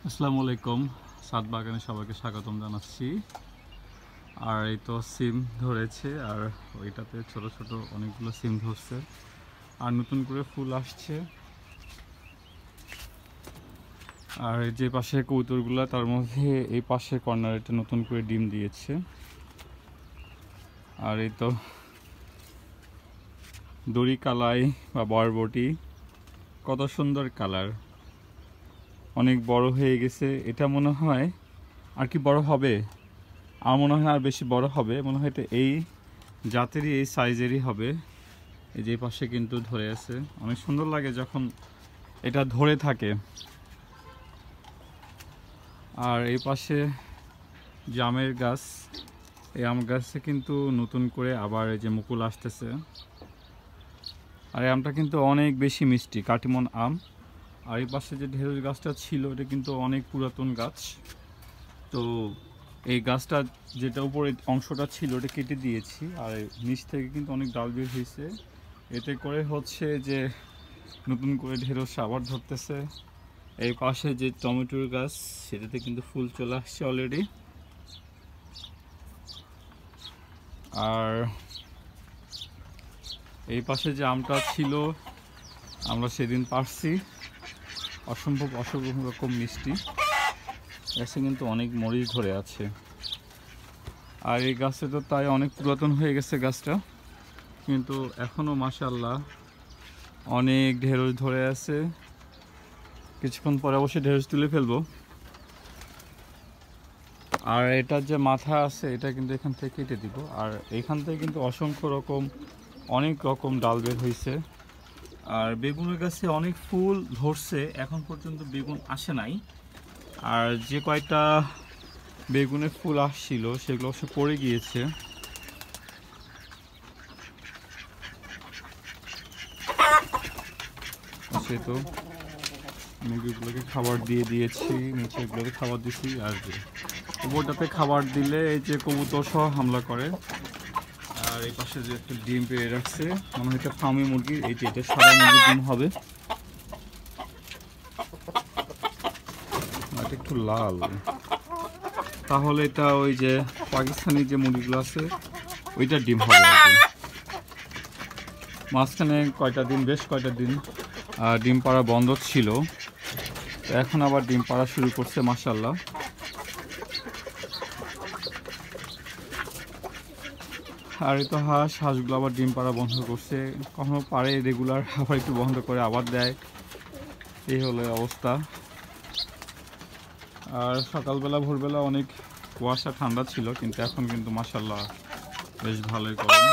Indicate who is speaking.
Speaker 1: আসসালামু আলাইকুম। সাত বাগানে সবাইকে স্বাগতম জানাচ্ছি। আর এই তো সিম ধরেছে, আর ওইটাতে ছোট ছোট অনেকগুলো সিম ধরছে, আর নতুন করে ফুল আসছে। আর এই যে পাশে কবুতরগুলো, তার মধ্যে এই পাশে কর্নারে নতুন করে ডিম দিয়েছে। আর এই তো দড়ি কালাই বা বরবটি, কত সুন্দর কালার, অনেক বড় হয়ে গেছে। এটা মনে হয় আর কি বড় হবে, আমার মনে হয় আর বেশি বড় হবে, মনে হয় এটা এই জাতেরই, এই সাইজেরই হবে। এই যে পাশে কিন্তু ধরে আছে, অনেক সুন্দর লাগে যখন এটা ধরে থাকে। আর এই পাশে জামের গাছ, এই আম গাছে কিন্তু নতুন করে আবার এই যে মুকুল আসতেছে। আর এই আমটা কিন্তু অনেক বেশি মিষ্টি, কাটিমন আম। আর এই পাশে যে ঢেঁড়স গাছটা ছিল, এটা কিন্তু অনেক পুরাতন গাছ। তো এই গাছটা যেটা উপরে অংশটা ছিল ওটা কেটে দিয়েছি, আর নিচ থেকে কিন্তু অনেক ডাল বের হয়েছে। এতে করে হচ্ছে যে নতুন করে ঢেঁড়স আবার ধরতেছে। এই পাশে যে টমেটোর গাছ, সেটাতে কিন্তু ফুল চলে আসছে অলরেডি। আর এই পাশে যে আমটা ছিল, আমরা সেদিন পারছি, অসম্ভব রকম মিষ্টি। গাছে কিন্তু অনেক মরিচ ধরে আছে। আর এই গাছটা তো তাই অনেক পুরাতন হয়ে গেছে গাছটা, কিন্তু এখনও মাশাআল্লাহ অনেক ঢেঁড়স ধরে আছে। কিছুক্ষণ পরে অবশ্যই ঢেঁড়স তুলে ফেলবো। আর এটার যে মাথা আছে, এটা কিন্তু এখান থেকে কেটে দিব। আর এখান থেকে কিন্তু অসংখ্য রকম, অনেক রকম ডাল বের হয়েছে। আর বেগুনের গাছে অনেক ফুল ধরছে, এখন পর্যন্ত বেগুন আসে নাই। আর যে কয়টা বেগুনের ফুল আসছিল সেগুলো অবশ্য পড়ে গিয়েছে। সে তো মুরগিগুলোকে খাবার দিয়ে দিয়েছি, নিচেগুলোকে খাবার দিছি। আর উপরটাতে খাবার দিলে এই যে কবুতর সহ হামলা করে। আর এই পাশে যে একটা ডিম পেয়ে রাখছে, মনে হয় এটা ফার্মি মুরগি। এই যে এটা সাদা মুরগির ডিম হবে, এটা একটু লাল। তাহলে এটা ওই যে পাকিস্তানি যে মুরগিগুলো আছে ওইটার ডিম হবে আর কি। মাঝখানে বেশ কয়টা দিন ডিম পাড়া বন্ধ ছিল, এখন আবার ডিম পাড়া শুরু করছে মাশাআল্লাহ। আর এই তো হাঁসগুলো আবার ডিম পাড়া বন্ধ করছে, কখনো পারে রেগুলার, আবার একটু বন্ধ করে আবার দেয়। এই হলো অবস্থা। আর সকালবেলা ভোরবেলা অনেক কুয়াশা, ঠান্ডা ছিল, কিন্তু এখন কিন্তু মাশাআল্লাহ বেশ ভালোই গরম।